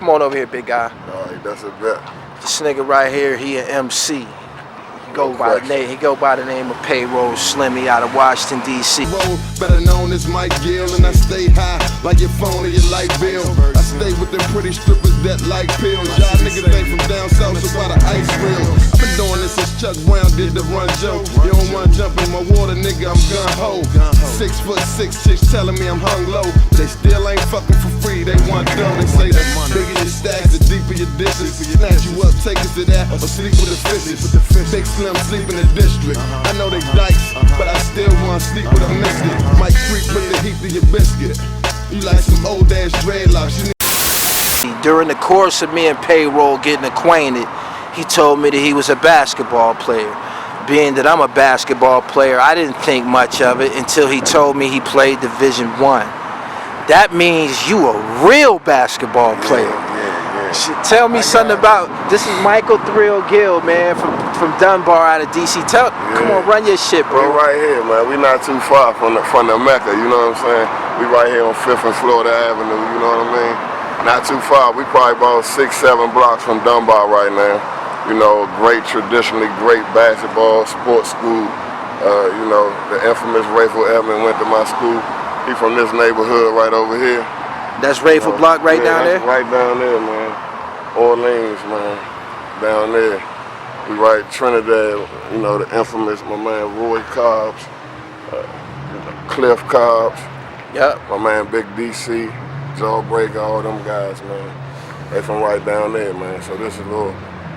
Come on over here, big guy. All right, that's a bet. This nigga right here, he an MC. He go by the name of Payroll Slimmy out of Washington, D.C. Better known as Mike Gill, and I stay high like your phone or your light bill. I stay with them pretty strippers that like pills. Y'all niggas ain't from down south, so by the ice real. I've been doing this since Chuck Brown did the run Joe. You don't wanna jump in my water, nigga, I'm gun ho. 6'6" chicks telling me I'm hung low. They still ain't fucking for free, they want dough. They say the bigger your stacks, the deeper your dishes. Snatch you up, take us to that, or sleep with the fishes. Big Slim sleep in the district. I know they dykes, but I still wanna sleep with a mystic. Mike Creek put the heat to your biscuit. You like some old ass dreadlocks. During the course of me and Payroll getting acquainted, he told me that he was a basketball player. Being that I'm a basketball player, I didn't think much of it until he told me he played Division I. That means you a real basketball player. Tell me something about, this is Michael Thrill Gill, man, from Dunbar out of DC. Come on, run your shit, bro. We right here, man. We not too far from the Mecca, you know what I'm saying? We right here on 5th and Florida Avenue, you know what I mean? Not too far. We probably about 6-7 blocks from Dunbar right now. You know, traditionally great basketball, sports school. You know, the infamous Rayful Edmund went to my school. He from this neighborhood right over here. That's Rayful block right down there? Right down there, man. Orleans, man. Down there. We right Trinidad, you know, the infamous, my man Roy Cobbs, Cliff Cobbs. Yep. My man Big DC, Jawbreaker, all them guys, man. They from right down there, man. So this is a little,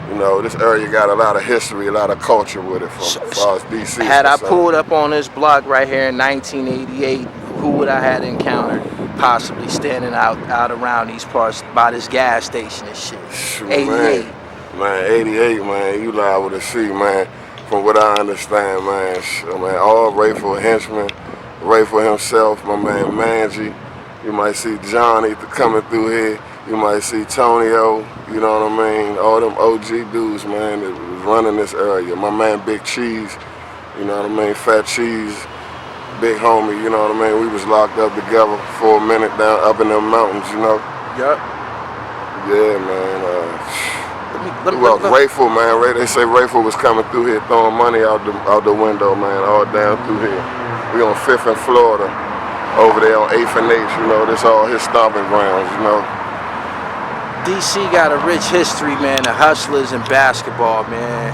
you know, this area got a lot of history, a lot of culture with it from as far as DC. Had I pulled up on this block right here in 1988, who would I have encountered possibly standing out around these parts by this gas station and shit? Shoot, 88. Man, 88, man, you liable to see, man. From what I understand, man, all Rayful henchmen, Rayful himself, my man Manji. You might see Johnny coming through here. You might see Tonio, you know what I mean? All them OG dudes, man, that was running this area. My man Big Cheese, you know what I mean? Fat Cheese, big homie, you know what I mean? We was locked up together for a minute down up in them mountains, you know? Yep. Yeah, man. Well, Rayful, man. They say Rayful was coming through here throwing money out the window, man, all down through here. We on 5th and Florida, over there on 8th and H, you know, this all his stomping grounds, you know. DC got a rich history, man, of hustlers and basketball, man.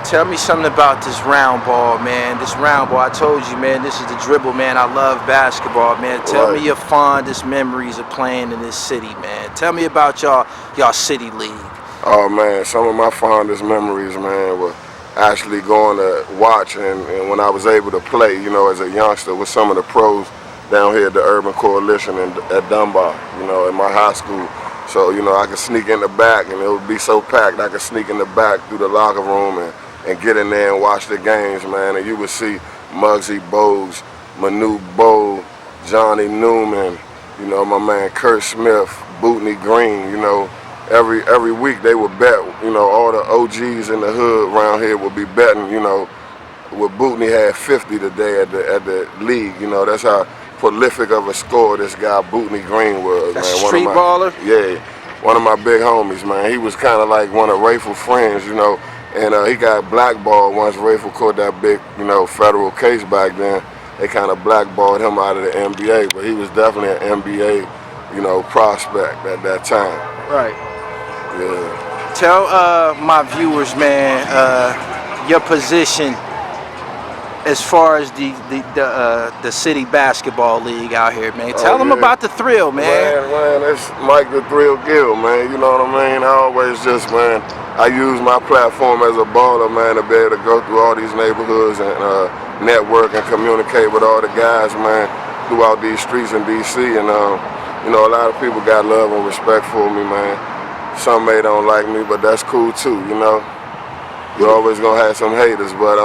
Tell me something about this round ball, man. This round ball, I told you, man, this is the dribble, man. I love basketball, man. Tell me your fondest memories of playing in this city, man. Tell me about y'all city league. Oh, man, some of my fondest memories, man, were actually going to watch and when I was able to play, you know, as a youngster with some of the pros down here at the Urban Coalition at Dunbar, you know, in my high school. So, you know, I could sneak in the back and it would be so packed I could sneak in the back through the locker room and get in there and watch the games, man. And you would see Muggsy Bogues, Manu Bowe, Johnny Newman, you know, my man Kurt Smith, Bootney Green, you know. Every week they would bet, you know, all the OGs in the hood around here would be betting, you know, what Bootney had 50 today at the league, you know. That's how prolific of a scorer this guy Bootney Green was, that's man. Street baller? Yeah, one of my big homies, man. He was kind of like one of Rayful friends, you know, and he got blackballed once Rayful caught that big, you know, federal case back then. They kind of blackballed him out of the NBA, but he was definitely an NBA, you know, prospect at that time. Right. Yeah. Tell my viewers, man, your position as far as the city basketball league out here, man. Tell them about the thrill, man. Man, it's Mike the Thrill Gill, man. You know what I mean? I always just, man, I use my platform as a baller, man, to be able to go through all these neighborhoods and network and communicate with all the guys, man, throughout these streets in DC. And you know, a lot of people got love and respect for me, man. Some may don't like me, but that's cool too, you know. You're always gonna have some haters, but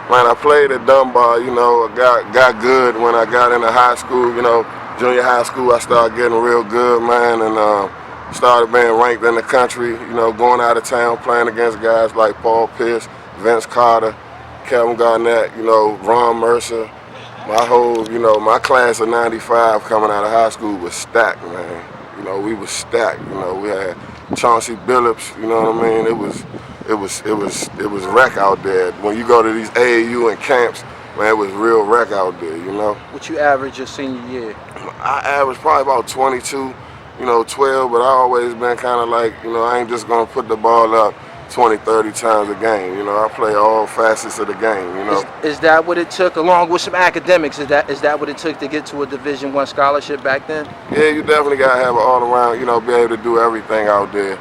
man, I played at Dunbar, you know. I got good when I got into high school, you know. Junior high school, I started getting real good, man, and started being ranked in the country, you know, going out of town, playing against guys like Paul Pierce, Vince Carter, Kevin Garnett, you know, Ron Mercer. My whole, you know, my class of '95 coming out of high school was stacked, man. You know, we was stacked. You know, we had Chauncey Billups. You know what I mean? It was wreck out there. When you go to these AAU and camps, man, it was real wreck out there. You know. What you average your senior year? I averaged probably about 22. 12, but I always been kind of like, I ain't just gonna put the ball up 20, 30 times a game. I play all facets of the game. Is that what it took, along with some academics? Is that what it took to get to a Division I scholarship back then? Yeah, you definitely gotta have it all around. Be able to do everything out there.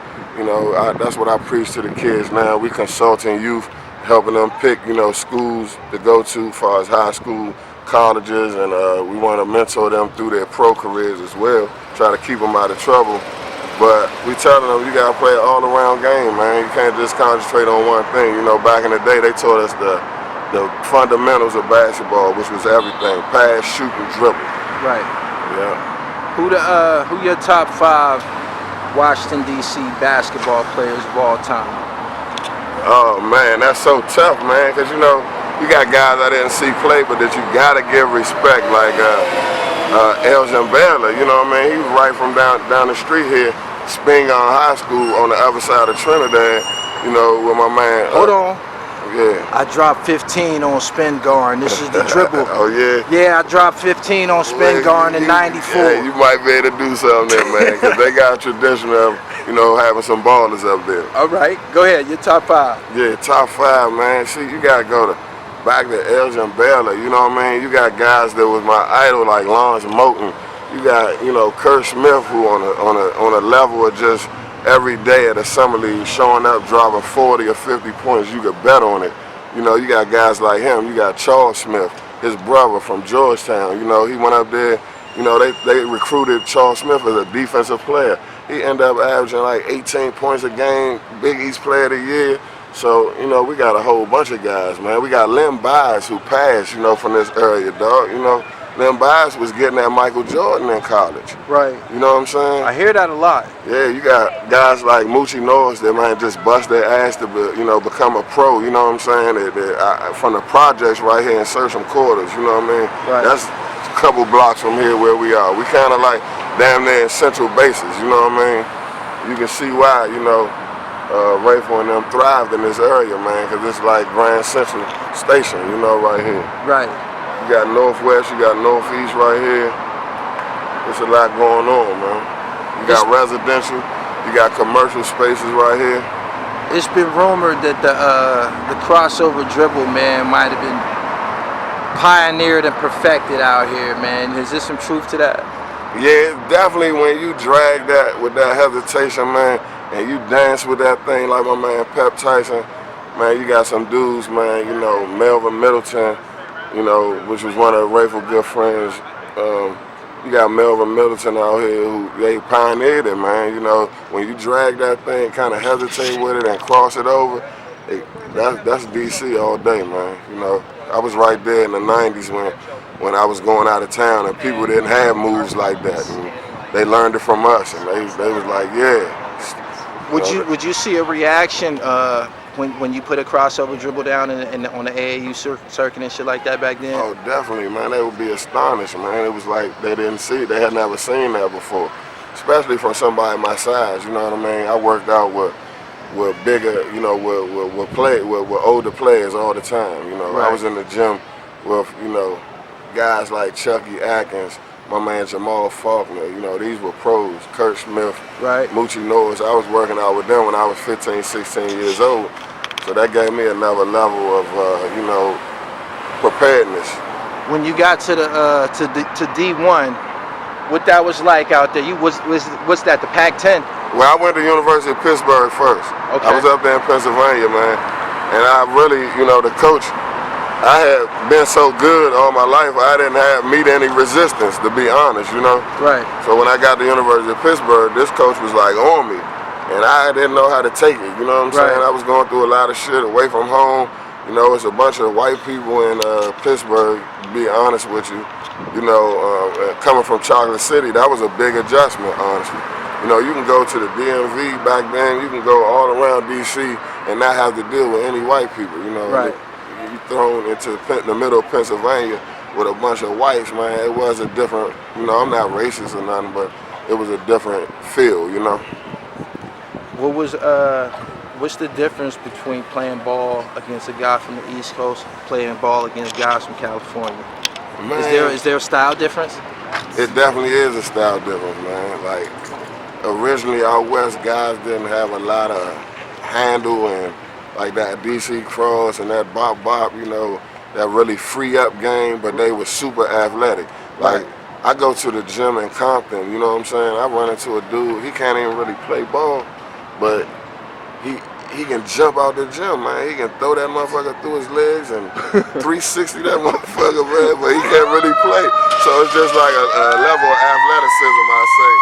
That's what I preach to the kids now. We consulting youth, helping them pick, schools to go to as far as high school, colleges, and we want to mentor them through their pro careers as well, try to keep them out of trouble. But we telling them you got to play an all-around game, man. You can't just concentrate on one thing. Back in the day, they taught us the fundamentals of basketball, which was everything: pass, shoot, and dribble. Right. Yeah. Who your top 5 Washington, D.C. basketball players of all time? Oh, man, that's so tough, man, because, you got guys I didn't see play, but that you got to give respect, like Elgin Baylor, you know what I mean? He was right from down the street here, Spingarn High School on the other side of Trinidad, with my man. Hold on. Yeah. I dropped 15 on Spingarn. This is the dribble. Oh, yeah? Yeah, I dropped 15 on Spingarn in 94. Yeah, you might be able to do something there, man, because they got a tradition of, having some ballers up there. All right, go ahead, your top 5. Yeah, top 5, man. See, you got to go back to Elgin Baylor, you know what I mean? You got guys that was my idol, like Lawrence Moten. You got, Kurt Smith, who on a level of just every day at a summer league, showing up, dropping 40 or 50 points. You could bet on it. You got guys like him. You got Charles Smith, his brother from Georgetown. He went up there. They recruited Charles Smith as a defensive player. He ended up averaging like 18 points a game, Big East Player of the Year. So, we got a whole bunch of guys, man. We got Len Bias, who passed, from this area, dog. Len Bias was getting at Michael Jordan in college. Right. You know what I'm saying? I hear that a lot. Yeah, you got guys like Moochie Norris that might just bust their ass to, become a pro. You know what I'm saying? From the projects right here in Sursham Quarters. You know what I mean? Right. That's a couple blocks from here where we are. We kind of like damn near in central bases. You know what I mean? You can see why. Rayful and them thrived in this area, man, because it's like Grand Central Station, right here. Right. You got Northwest, you got Northeast right here. There's a lot going on, man. You got residential, you got commercial spaces right here. It's been rumored that the crossover dribble, man, might have been pioneered and perfected out here, man. Is there some truth to that? Yeah, definitely when you drag that with that hesitation, man, and you dance with that thing like my man Pep Tyson, man, you got some dudes, man, Melvin Middleton, which was one of Rayful's good friends. You got Melvin Middleton out here who they pioneered it, man. When you drag that thing, kind of hesitate with it and cross it over, that's DC all day, man. I was right there in the 90s when I was going out of town and people didn't have moves like that. And they learned it from us, and they was like, yeah. Would you see a reaction when you put a crossover dribble down on the AAU circuit and shit like that back then? Oh, definitely, man. They would be astonished, man. It was like they didn't see it. They had never seen that before, especially from somebody my size. You know what I mean? I worked out with bigger, with older players all the time. Right. I was in the gym with, guys like Chucky Atkins, my man Jamal Faulkner, these were pros. Kurt Smith, right. Moochie Norris. I was working out with them when I was 15, 16 years old. So that gave me another level of, preparedness. When you got to D1, what that was like out there? What's that? The Pac-10? Well, I went to University of Pittsburgh first. Okay. I was up there in Pennsylvania, man, and I really, the coach. I had been so good all my life, I didn't meet any resistance, to be honest, Right. So when I got to the University of Pittsburgh, this coach was like on me, and I didn't know how to take it, you know what I'm saying? I was going through a lot of shit away from home. It's a bunch of white people in Pittsburgh, to be honest with you. Coming from Chocolate City, that was a big adjustment, honestly. You can go to the DMV back then, you can go all around DC and not have to deal with any white people, Right. You thrown into the middle of Pennsylvania with a bunch of whites, man. It was a different, I'm not racist or nothing, but it was a different feel, you know. What's the difference between playing ball against a guy from the East Coast, playing ball against guys from California? Man, Is there a style difference? it definitely is a style difference, man. Like, originally out west, guys didn't have a lot of handle and like that DC cross and that bop, you know, that really free up game, but they were super athletic. Like, Right. I go to the gym in Compton, you know what I'm saying? I run into a dude, he can't even really play ball, but he can jump out the gym, man. He can throw that motherfucker through his legs and 360 that motherfucker, man, but he can't really play. So it's just like a level of athleticism, I say,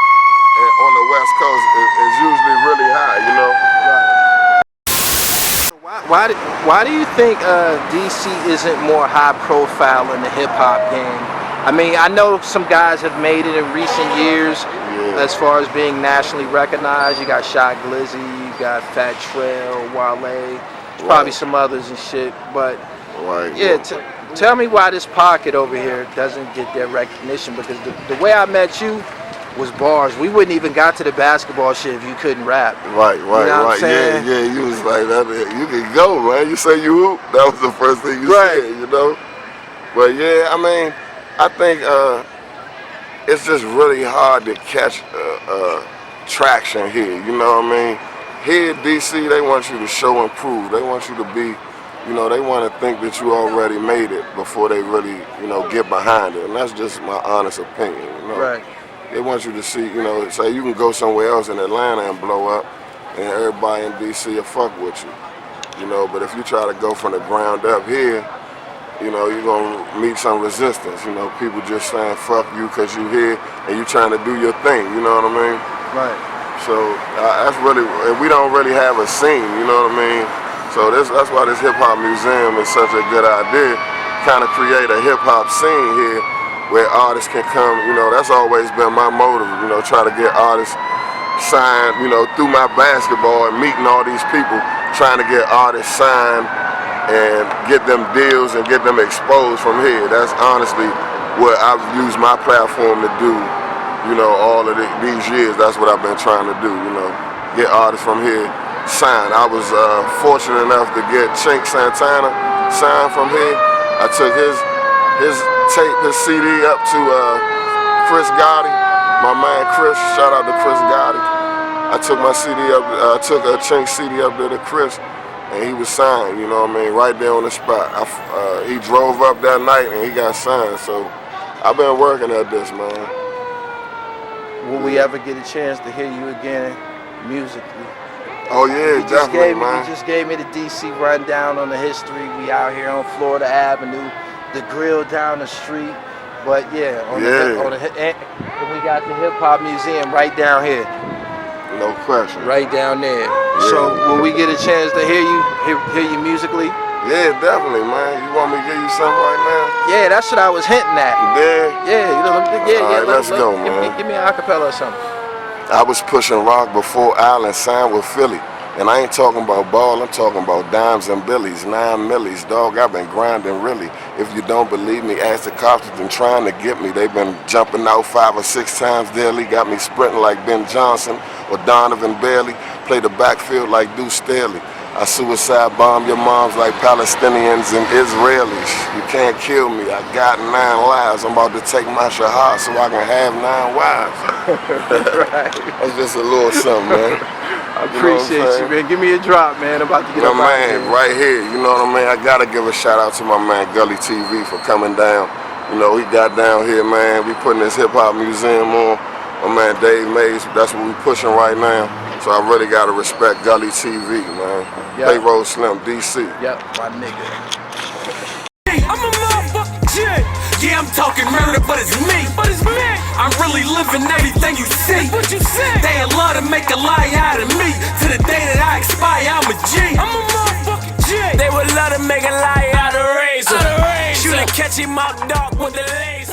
and on the West Coast is usually really high, you know? Why do you think DC isn't more high profile in the hip hop game? I mean, I know some guys have made it in recent years as far as being nationally recognized. You got Shot Glizzy, you got Fat Trail, Wale, probably some others and shit. But tell me why this pocket over here doesn't get their recognition, because the way I met you was bars. We wouldn't even got to the basketball shit if you couldn't rap. Right. You know what I'm saying? Yeah, you was like that. You could go, man. You say you hoop, that was the first thing you said, you know? But yeah, I mean, I think it's just really hard to catch traction here, you know what I mean? Here in DC, they want you to show and prove. They want you to be, you know, they want to think that you already made it before they really, you know, get behind it. And that's just my honest opinion, you know? Right. They want you to see, you know, say you can go somewhere else in Atlanta and blow up, and everybody in DC will fuck with you, you know. But if you try to go from the ground up here, you know, you're gonna meet some resistance. You know, people just saying fuck you because you here and you trying to do your thing. You know what I mean? Right. So that's really, and we don't really have a scene. You know what I mean? So that's why this hip hop museum is such a good idea. Kind of create a hip hop scene here, where artists can come, you know, that's always been my motive, you know, try to get artists signed, you know, through my basketball and meeting all these people, trying to get artists signed and get them deals and get them exposed from here. That's honestly what I've used my platform to do, you know, all of these years. That's what I've been trying to do, you know, get artists from here signed. I was fortunate enough to get Chink Santana signed from here. I took his tape, his CD up to Chris Gotti, my man Chris. Shout out to Chris Gotti. I took my CD up, took a Chink CD up there to Chris, and he was signed. You know what I mean, right there on the spot. He drove up that night and he got signed. So I've been working at this, man. Will we ever get a chance to hear you again musically? Oh yeah, definitely, man. You just gave me the DC rundown on the history. We out here on Florida Avenue. The grill down the street, but yeah, and we got the Hip Hop Museum right down here. No question. Right down there. Yeah. So will we get a chance to hear you musically? Yeah, definitely, man. You want me to give you something right now? Yeah, that's what I was hinting at. Yeah. All right, let's go, man. Give me an acapella or something. I was pushing rock before Allen signed with Philly. And I ain't talking about ball, I'm talking about dimes and billies, 9 millies, dog, I've been grinding really. If you don't believe me, ask the cops that been trying to get me. They've been jumping out 5 or 6 times daily, got me sprinting like Ben Johnson or Donovan Bailey, play the backfield like Deuce Staley. I suicide bomb your moms like Palestinians and Israelis. You can't kill me, I got 9 lives. I'm about to take my shahad so I can have 9 wives. Right. That's just a little something, man. I appreciate you, man. Give me a drop, man. I'm about to get up my man, right here. You know what I mean? I gotta give a shout out to my man Gully TV for coming down. You know, he got down here, man. We putting this hip hop museum on. My man Dave Mays, that's what we pushing right now. So I really gotta respect Gully TV, man. Yep. Payroll Slim, DC. Yep, my nigga. I'm a motherfucking G. Yeah, I'm talking murder, but it's me. I'm really living everything you see. What you say? They love to make a lie out of me. To the day that I expire, I'm a G. I'm a motherfucking G. They would love to make a lie out of Razor. Shoot and catch him out dark with the laser.